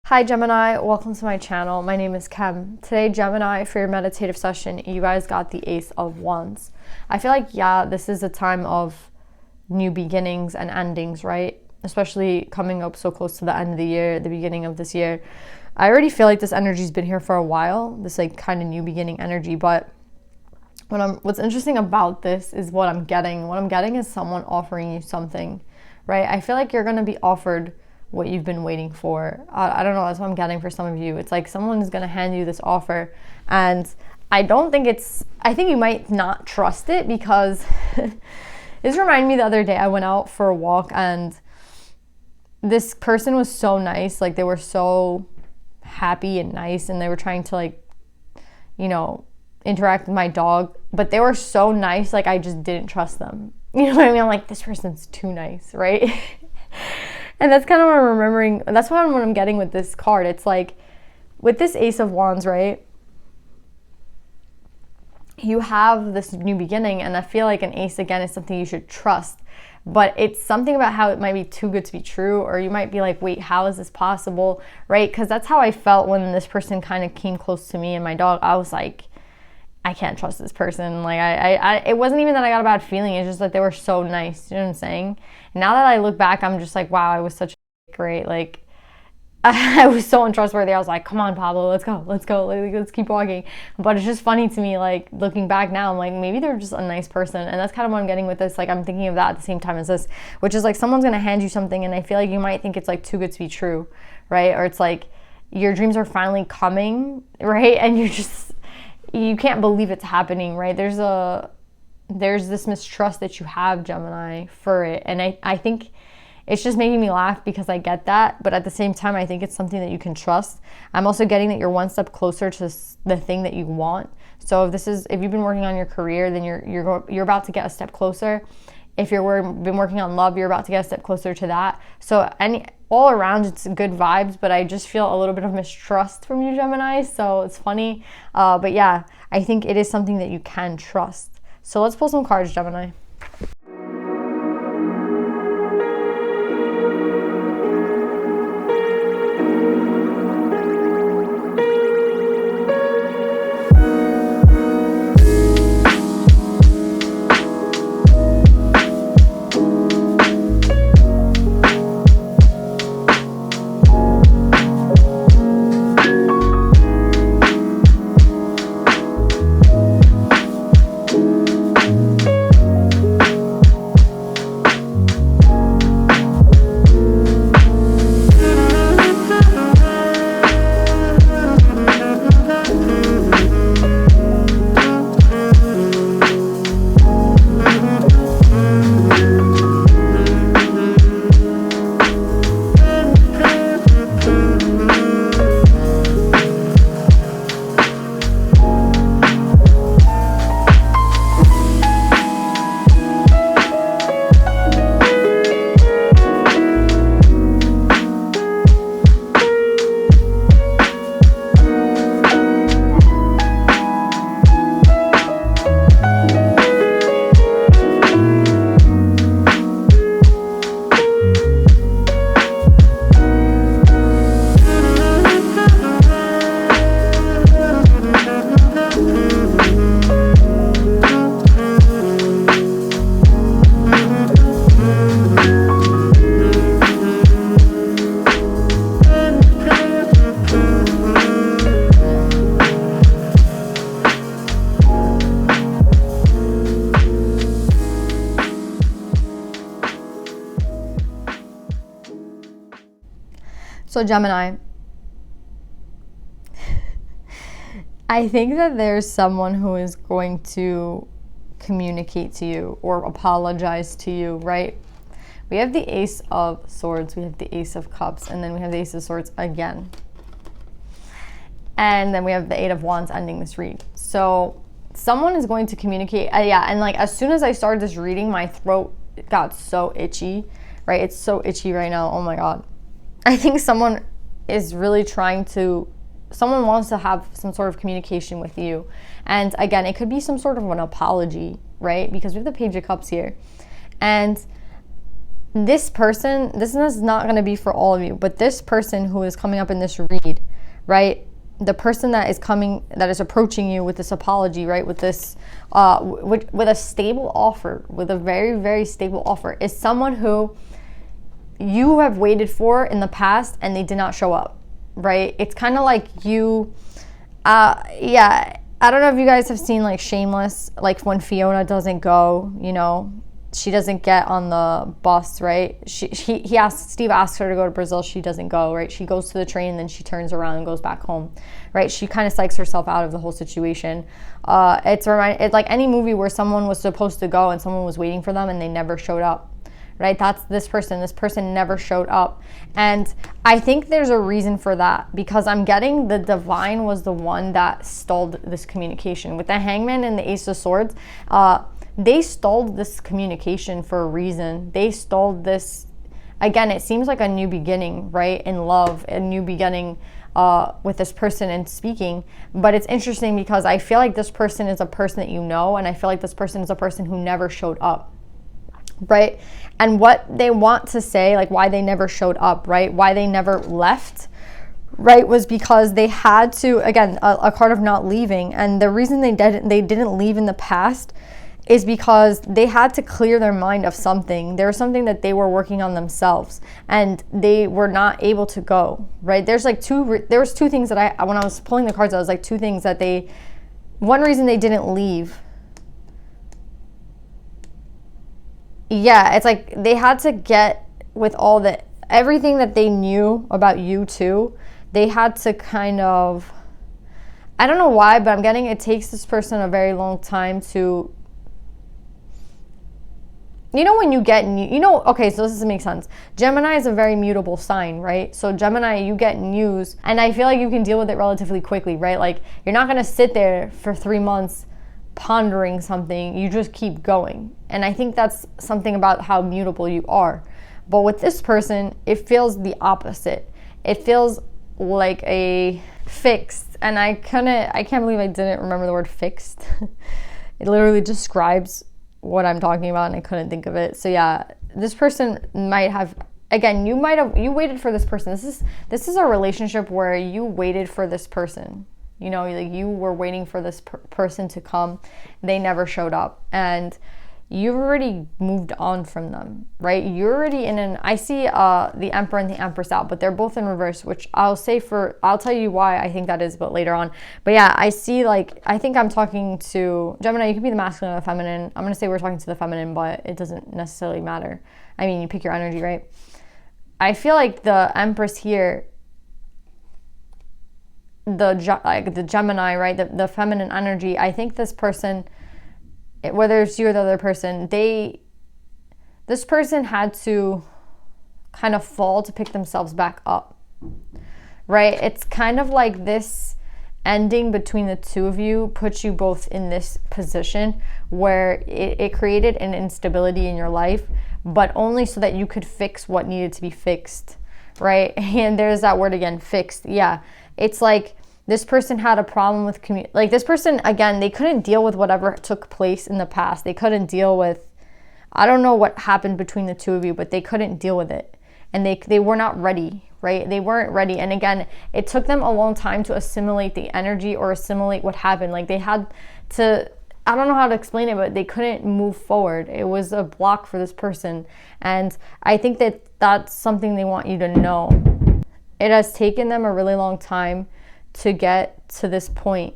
Hi Gemini, welcome to my channel. My name is Kem. Today, Gemini, for your meditative session, you guys got the Ace of Wands. I feel like, this is a time of new beginnings and endings, right? Especially coming up so close to the end of the year, the beginning of this year. I already feel like this energy's been here for a while, this like kind of new beginning energy, but what's interesting about this is what I'm getting. What I'm getting is someone offering you something, right? I feel like you're going to be offered what you've been waiting for. I don't know, that's what I'm getting for some of you. It's like someone is going to hand you this offer, and I think you might not trust it, because this reminded me the other day. I went out for a walk and this person was so nice. Like, they were so happy and nice, and they were trying to interact with my dog, but they were so nice, like I just didn't trust them. You know what I mean? I'm like, this person's too nice, right? And that's kind of what I'm remembering. That's what I'm getting with this card. It's like, with this Ace of Wands, right? You have this new beginning, and I feel like an ace, again, is something you should trust. But it's something about how it might be too good to be true, or you might be like, wait, how is this possible, right? Because that's how I felt when this person kind of came close to me and my dog. I was like, I can't trust this person. Like, it wasn't even that I got a bad feeling. It's just that they were so nice. You know what I'm saying? Now that I look back, I'm just like, wow, I was such a great, like, I was so untrustworthy. I was like, come on, Pablo, let's go. Let's keep walking. But it's just funny to me, like, looking back now, I'm like, maybe they're just a nice person. And that's kind of what I'm getting with this. Like, I'm thinking of that at the same time as this, which is like, someone's going to hand you something, and I feel like you might think it's like too good to be true, right? Or it's like your dreams are finally coming, right? And you can't believe it's happening, right? There's this mistrust that you have, Gemini, for it. And I think it's just making me laugh because I get that. But at the same time, I think it's something that you can trust. I'm also getting that you're one step closer to the thing that you want. So if you've been working on your career, then you're about to get a step closer. If you've been working on love, you're about to get a step closer to that. So all around, it's good vibes, but I just feel a little bit of mistrust from you, Gemini. So it's funny. But yeah, I think it is something that you can trust. So let's pull some cards, Gemini. So Gemini, I think that there's someone who is going to communicate to you or apologize to you, right? We have the Ace of Swords, we have the Ace of Cups, and then we have the Ace of Swords again. And then we have the Eight of Wands ending this read. So someone is going to communicate. And like, as soon as I started this reading, my throat got so itchy, right? It's so itchy right now. Oh my God. I think someone is really someone wants to have some sort of communication with you. And again, it could be some sort of an apology, right? Because we have the Page of Cups here. And this person, this is not going to be for all of you, but this person who is coming up in this read, right? The person that is approaching you with this apology, right? With this, with a stable offer, with a very, very stable offer, is someone who you have waited for in the past and they did not show up, right? It's kind of like you, yeah, I don't know if you guys have seen like Shameless, like when Fiona doesn't go, you know, she doesn't get on the bus, right? Steve asks her to go to Brazil, she doesn't go, right? She goes to the train and then she turns around and goes back home, right? She kind of psychs herself out of the whole situation. It's like any movie where someone was supposed to go and someone was waiting for them and they never showed up, right? That's this person. This person never showed up. And I think there's a reason for that, because I'm getting the divine was the one that stalled this communication. With the Hangman and the Ace of Swords, they stalled this communication for a reason. They stalled this, again, it seems like a new beginning, right? In love, a new beginning with this person and speaking. But it's interesting because I feel like this person is a person that you know, and I feel like this person is a person who never showed up, right? And what they want to say, like why they never showed up, right? Why they never left, right, was because they had to, again, a card of not leaving. And the reason they didn't leave in the past is because they had to clear their mind of something. There was something that they were working on themselves and they were not able to go, right? There was two things that when I was pulling the cards, I was like two things that one reason they didn't leave. Yeah, it's like they had to get with everything that they knew about you too. They had to kind of, I don't know why, but I'm getting it takes this person a very long time to, you know, when you get, okay, so this doesn't make sense. Gemini is a very mutable sign, right? So Gemini, you get news, and I feel like you can deal with it relatively quickly, right? Like, you're not going to sit there for 3 months pondering something. You just keep going. And I think that's something about how mutable you are. But with this person, it feels the opposite. It feels like a fixed, and I can't believe I didn't remember the word fixed. It literally describes what I'm talking about and I couldn't think of it. So yeah, this person might have, again, you waited for this person. This is a relationship where you waited for this person. You know, like you were waiting for this person to come. They never showed up. And you've already moved on from them, right? You're already I see the Emperor and the Empress out, but they're both in reverse, which I'll tell you why I think that is, but later on. But yeah, I see, like, I think I'm talking to Gemini. You could be the masculine or the feminine. I'm going to say we're talking to the feminine, but it doesn't necessarily matter. I mean, you pick your energy, right? I feel like the Empress here, the Gemini, right? The feminine energy. I think this person, whether it's you or the other person, this person had to kind of fall to pick themselves back up, right? It's kind of like this ending between the two of you puts you both in this position where it created an instability in your life, but only so that you could fix what needed to be fixed, right? And there's that word again, fixed. Yeah, it's like this person had a problem with like this person, again, they couldn't deal with whatever took place in the past. They couldn't deal with, I don't know what happened between the two of you, but they couldn't deal with it. And they were not ready, right? They weren't ready. And again, it took them a long time to assimilate the energy or assimilate what happened. Like they had to, I don't know how to explain it, but they couldn't move forward. It was a block for this person. And I think that that's something they want you to know. It has taken them a really long time to get to this point.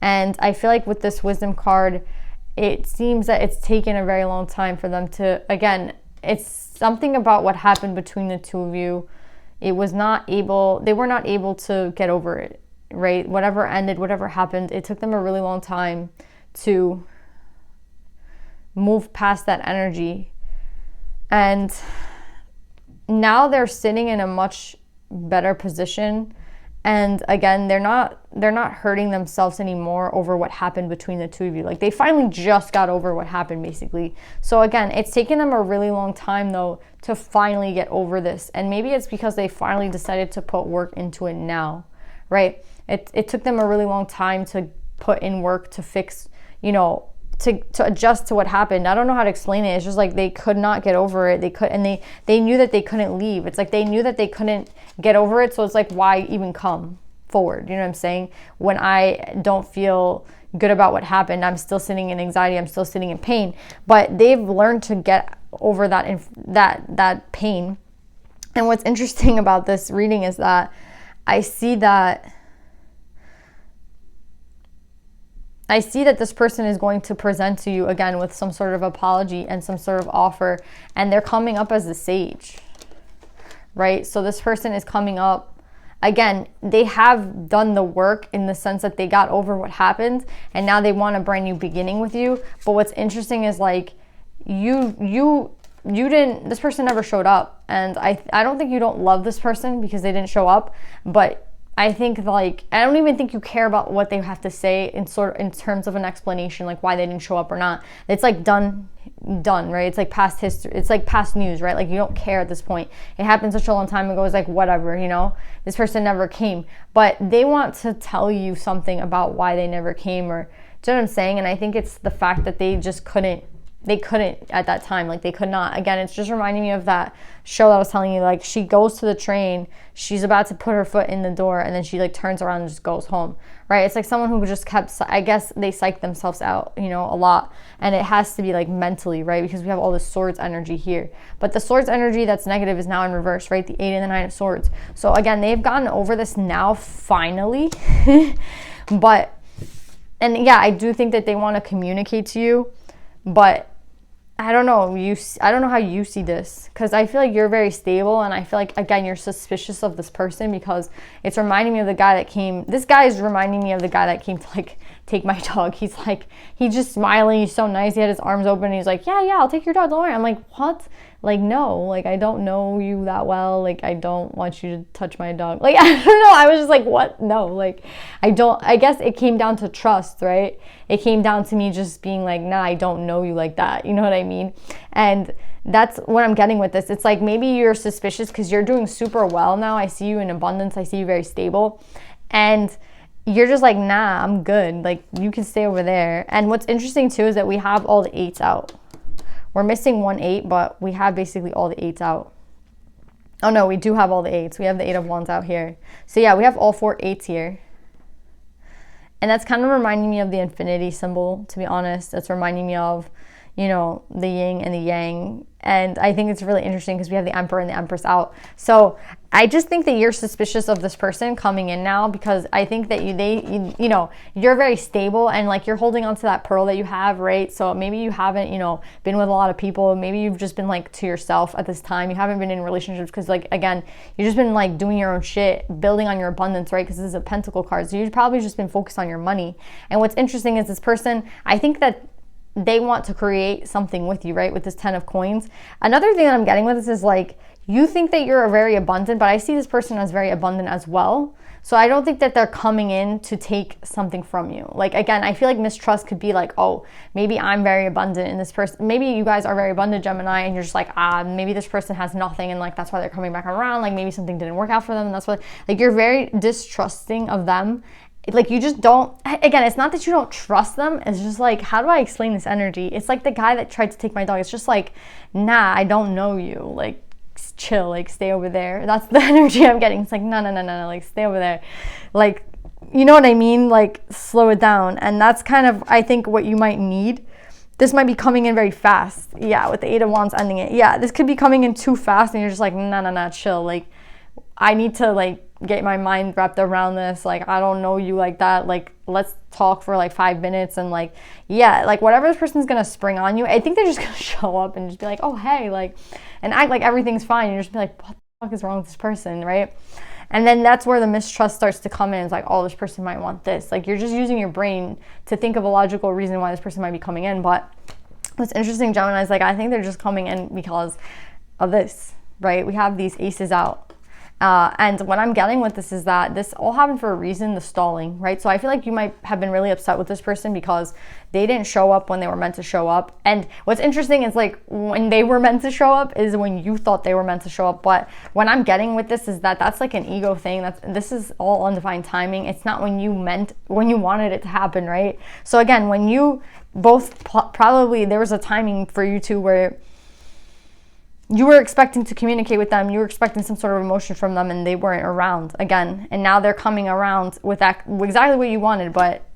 And I feel like with this wisdom card, it seems that it's taken a very long time for them to, again, it's something about what happened between the two of you. They were not able to get over it, right? Whatever ended, whatever happened, it took them a really long time to move past that energy. And now they're sitting in a much better position. And again, they're not hurting themselves anymore over what happened between the two of you. Like they finally just got over what happened, basically. So again, it's taken them a really long time though to finally get over this. And maybe it's because they finally decided to put work into it now, right? It took them a really long time to put in work to fix, to adjust to what happened. I don't know how to explain it. It's just like they could not get over it. They knew that they couldn't leave. It's like they knew that they couldn't get over it. So it's like, why even come forward? You know what I'm saying? When I don't feel good about what happened, I'm still sitting in anxiety. I'm still sitting in pain. But they've learned to get over that pain. And what's interesting about this reading is that I see that this person is going to present to you again with some sort of apology and some sort of offer, and they're coming up as the sage, right? So this person is coming up, again, they have done the work in the sense that they got over what happened, and now they want a brand new beginning with you. But what's interesting is like, you didn't, this person never showed up, and I don't think you don't love this person because they didn't show up, but I think like, I don't even think you care about what they have to say in terms of an explanation, like why they didn't show up or not. It's like done, right? It's like past history. It's like past news, right? Like you don't care at this point. It happened such a long time ago. It's like, whatever, you know, this person never came, but they want to tell you something about why they never came, or, do you know what I'm saying? And I think it's the fact that they just couldn't at that time, like they could not. Again, it's just reminding me of that show that I was telling you, like she goes to the train, she's about to put her foot in the door, and then she like turns around and just goes home, right? It's like someone who just kept, I guess they psych themselves out, you know, a lot, and it has to be like mentally, right? Because we have all this swords energy here, but the swords energy that's negative is now in reverse, right? The 8 and the 9 of swords. So again, they've gotten over this now finally. And yeah, I do think that they want to communicate to you, but I don't know, I don't know how you see this, because I feel like you're very stable, and I feel like, again, you're suspicious of this person because it's reminding me of the guy that came, this guy is reminding me of the guy that came to like take my dog. He's just smiling, he's so nice, he had his arms open, and he's like, yeah, I'll take your dog, don't worry. I'm like, what? Like, no, like, I don't know you that well, like, I don't want you to touch my dog. Like, I don't know, I was just like, what? No, like, I guess it came down to trust, right? It came down to me just being like, nah, I don't know you like that, you know what I mean? And that's what I'm getting with this. It's like, maybe you're suspicious because you're doing super well now. I see you in abundance, I see you very stable, and you're just like, nah, I'm good, like, you can stay over there. And what's interesting too is that we have all the 8s out. We're missing 1 8, but we have basically all the 8s out. Oh no, we do have all the 8s. We have the 8 of Wands out here. So yeah, we have all 4 8s here. And that's kind of reminding me of the infinity symbol, to be honest. That's reminding me of, you know, the yin and the yang. And I think it's really interesting because we have the Emperor and the Empress out. So I just think that you're suspicious of this person coming in now, because I think that you know, you're very stable, and like you're holding on to that pearl that you have, right? So maybe you haven't, you know, been with a lot of people. Maybe you've just been like to yourself at this time. You haven't been in relationships because, like, again, you've just been like doing your own shit, building on your abundance, right? Because this is a Pentacle card. So you've probably just been focused on your money. And what's interesting is this person, I think that they want to create something with you, right? With this 10 of coins. Another thing that I'm getting with this is like, you think that you're very abundant, but I see this person as very abundant as well. So I don't think that they're coming in to take something from you. Like, again, I feel like mistrust could be like, oh, maybe I'm very abundant and this person, maybe you guys are very abundant, Gemini, and you're just like, maybe this person has nothing, and like that's why they're coming back around. Like maybe something didn't work out for them, and that's why, like, you're very distrusting of them. Like, you just don't, again, it's not that you don't trust them, it's just like, how do I explain this energy? It's like the guy that tried to take my dog. It's just like, nah, I don't know you, like, chill, like, stay over there. That's the energy I'm getting. It's like, no, like, stay over there, like, you know what I mean? Like, slow it down. And that's kind of, I think, what you might need. This might be coming in very fast. Yeah, with the 8 of Wands ending it. Yeah, this could be coming in too fast, and you're just like, no, chill. Like, I need to, like, get my mind wrapped around this. Like, I don't know you like that. Like, let's talk for like 5 minutes, and like, yeah, like whatever this person's gonna spring on you, I think they're just gonna show up and just be like, oh, hey, like, and act like everything's fine. You're just be like, what the fuck is wrong with this person, right? And then that's where the mistrust starts to come in. It's like, oh, this person might want this. Like, you're just using your brain to think of a logical reason why this person might be coming in. But what's interesting, Gemini, is like, I think they're just coming in because of this, right? We have these aces out. And what I'm getting with this is that this all happened for a reason, the stalling, right? So I feel like you might have been really upset with this person because they didn't show up when they were meant to show up. And what's interesting is like when they were meant to show up is when you thought they were meant to show up. But what I'm getting with this is that that's like an ego thing. This is all undefined timing. It's not when you wanted it to happen, right? So again, when you both probably there was a timing for you two where you were expecting to communicate with them, you were expecting some sort of emotion from them, and they weren't around again. And now they're coming around with that exactly what you wanted, but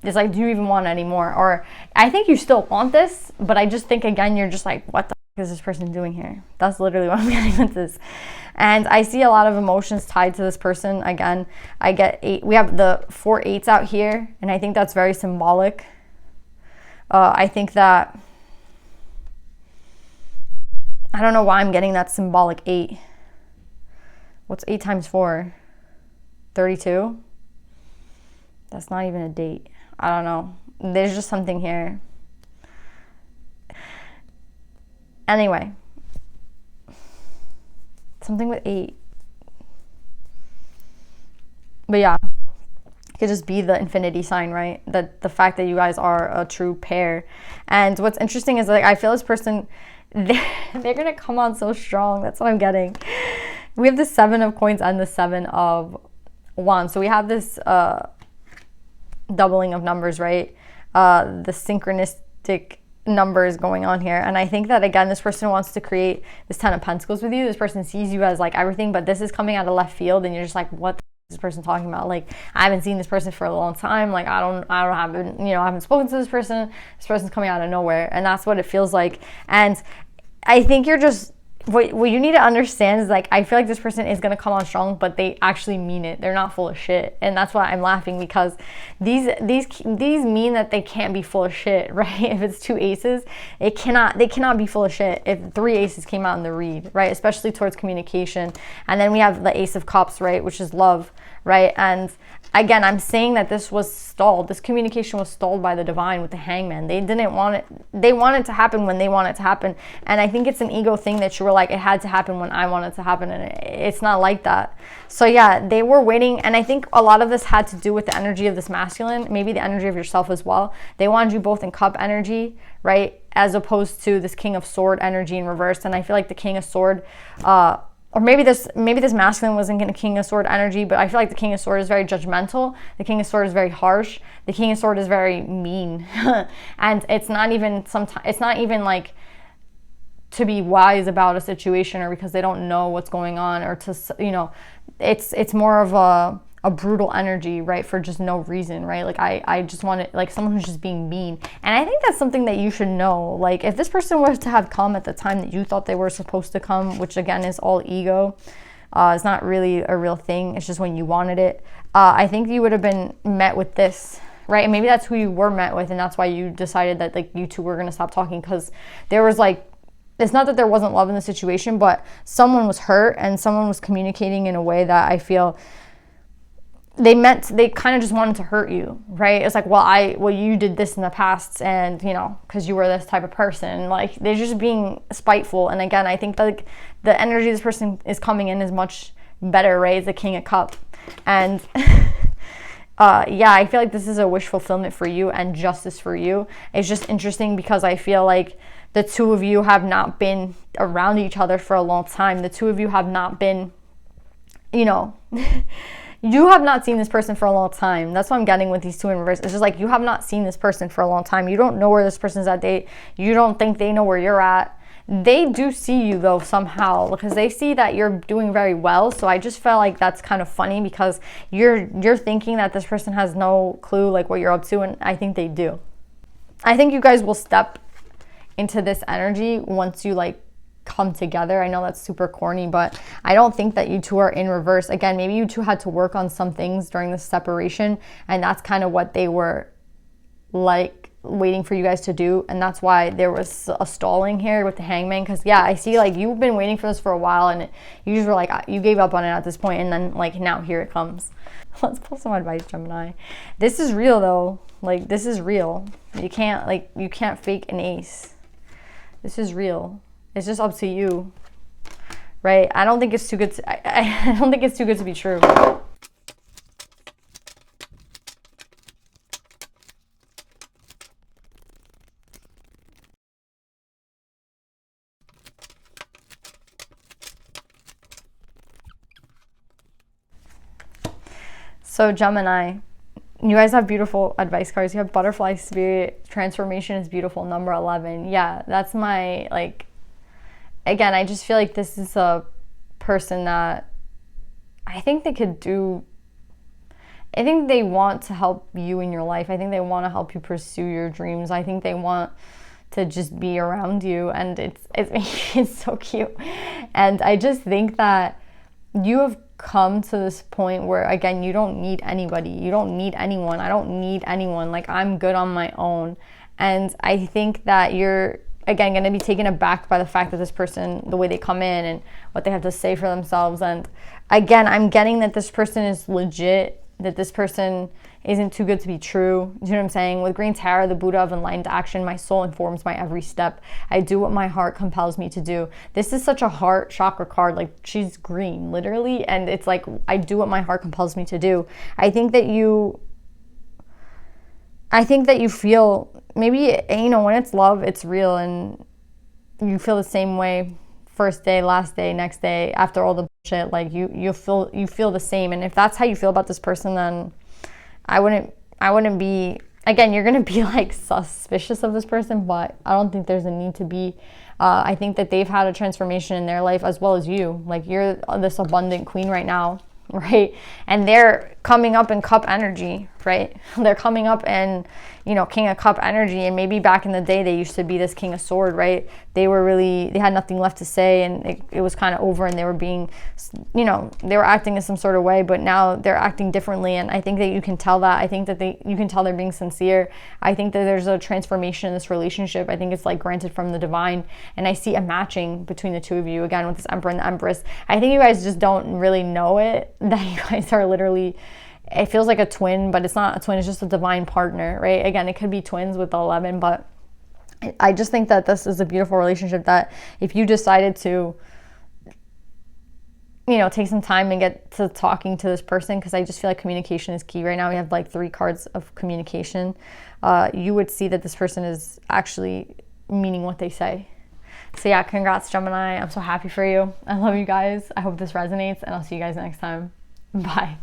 it's like, do you even want it anymore? Or I think you still want this, but I just think again, you're just like, what the is this person doing here? That's literally what I'm getting with this. And I see a lot of emotions tied to this person. Again, I get 8. We have the 4 8s out here, and I think that's very symbolic. I think that I don't know why I'm getting that symbolic 8. What's 8 times 4? 32? That's not even a date. I don't know. There's just something here. Anyway. Something with 8. But yeah. It could just be the infinity sign, right? That the fact that you guys are a true pair. And what's interesting is like I feel this person they're gonna come on so strong. That's what I'm getting. We have the 7 of coins and the 7 of wands. So we have this doubling of numbers, right? The synchronistic numbers going on here. And I think that again, this person wants to create this 10 of pentacles with you. This person sees you as like everything, but this is coming out of left field and you're just like, what the is this person talking about? Like, I haven't seen this person for a long time. Like, I haven't spoken to this person. This person's coming out of nowhere. And that's what it feels like. And I think you're just, what you need to understand is like, I feel like this person is going to come on strong, but they actually mean it. They're not full of shit. And that's why I'm laughing, because these mean that they can't be full of shit, right? If it's 2 aces, they cannot be full of shit if 3 aces came out in the read, right? Especially towards communication. And then we have the Ace of Cups, right? Which is love, right? And again, I'm saying that this was stalled. This communication was stalled by the divine with the Hangman. They didn't want it. They want it to happen when they want it to happen. And I think it's an ego thing that you were like, it had to happen when I want it to happen. And it's not like that. So yeah, they were waiting. And I think a lot of this had to do with the energy of this masculine, maybe the energy of yourself as well. They wanted you both in cup energy, right? As opposed to this King of Sword energy in reverse. And I feel like the King of Sword, or maybe this masculine wasn't in a King of Sword energy, but I feel like the King of Sword is very judgmental. The King of Sword is very harsh. The King of Sword is very mean. And it's not even like to be wise about a situation or because they don't know what's going on or to, it's more of a brutal energy, right? For just no reason, right? Like I just want it, like someone who's just being mean. And I think that's something that you should know. Like if this person was to have come at the time that you thought they were supposed to come, which again is all ego, it's not really a real thing. It's just when you wanted it. I think you would have been met with this, right? And maybe that's who you were met with. And that's why you decided that like you two were going to stop talking, because there was like, it's not that there wasn't love in the situation, but someone was hurt and someone was communicating in a way that I feel they kind of just wanted to hurt you, right? It's like, well, you did this in the past, and because you were this type of person. Like they're just being spiteful. And again, I think like the energy this person is coming in is much better, right? It's the King of Cups, and yeah, I feel like this is a wish fulfillment for you and justice for you. It's just interesting because I feel like the two of you have not been around each other for a long time. The two of you have not been, you have not seen this person for a long time. That's what I'm getting with these two in reverse. It's just like you have not seen this person for a long time. You don't know where this person's at date. You don't think they know where you're at. They do see you though somehow, because they see that you're doing very well. So I just felt like that's kind of funny because you're thinking that this person has no clue like what you're up to, and I think they do. I think you guys will step into this energy once you like come together. I know that's super corny, but I don't think that you two are in reverse. Again, maybe you two had to work on some things during the separation, and that's kind of what they were like waiting for you guys to do, and that's why there was a stalling here with the Hangman. Because yeah, I see like you've been waiting for this for a while, and you just were like, you gave up on it at this point, and then like now here it comes. Let's pull some advice, Gemini. This is real though. Like this is real. You can't fake an ace. This is real. It's just up to you, right? I don't think it's too good I don't think it's too good to be true. So Gemini, you guys have beautiful advice cards. You have butterfly spirit, transformation is beautiful, number 11. Yeah, that's my, like, again, I just feel like this is a person that I think they could do, I think they want to help you in your life. I think they want to help you pursue your dreams. I think they want to just be around you, and it's so cute. And I just think that you have come to this point where, again, you don't need anybody. You don't need anyone. I don't need anyone. Like, I'm good on my own. And I think that you're, again, going to be taken aback by the fact that this person, the way they come in and what they have to say for themselves. And again, I'm getting that this person is legit, that this person isn't too good to be true. Do you know what I'm saying? With Green Tarot, the Buddha of enlightened action, my soul informs my every step. I do what my heart compels me to do. This is such a heart chakra card. Like, she's green, literally. And it's like, I do what my heart compels me to do. I think that you feel, maybe, you know, when it's love, it's real, and you feel the same way first day, last day, next day, after all the bullshit. Like, you feel the same. And if that's how you feel about this person, then I wouldn't be, again, you're going to be like suspicious of this person, but I don't think there's a need to be. I think that they've had a transformation in their life as well as you. Like, you're this abundant queen right now, right? And they're coming up in cup energy, right? They're coming up in, you know, king of cup energy. And maybe back in the day, they used to be this king of sword, right? They had nothing left to say, and it was kind of over, and they were being, you know, they were acting in some sort of way, but now they're acting differently. And I think that you can tell that. I think that you can tell they're being sincere. I think that there's a transformation in this relationship. I think it's like granted from the divine. And I see a matching between the two of you, again, with this Emperor and the Empress. I think you guys just don't really know it, that you guys are literally, it feels like a twin, but it's not a twin, it's just a divine partner, right? Again, it could be twins with the 11, but I just think that this is a beautiful relationship, that if you decided to, you know, take some time and get to talking to this person, because I just feel like communication is key right now. We have like 3 cards of communication. You would see that this person is actually meaning what they say. So yeah, congrats, Gemini. I'm so happy for you. I love you guys. I hope this resonates, and I'll see you guys next time. Bye.